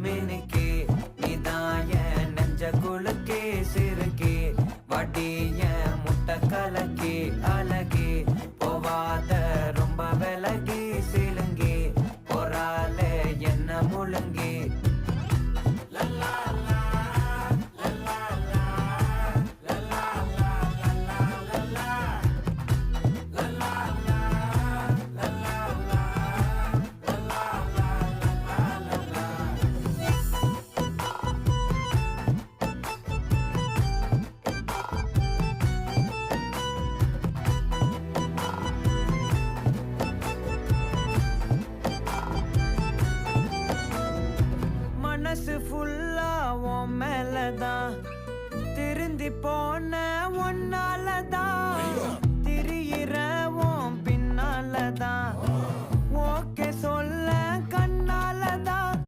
மினுக்கே நீதான் என் நெஞ்ச குலுக்கே சிறுக்கே வடிய முட்டை கலக்கே அழகே போவாத ரொம்ப விலகி சிலுங்கி போறாலே என்ன முழுங்கி மனசு ஃபுல்லா உன் மேலதான் திருந்தி போன ஒன்னாலதான் திரியிற உன் பின்னாலதான்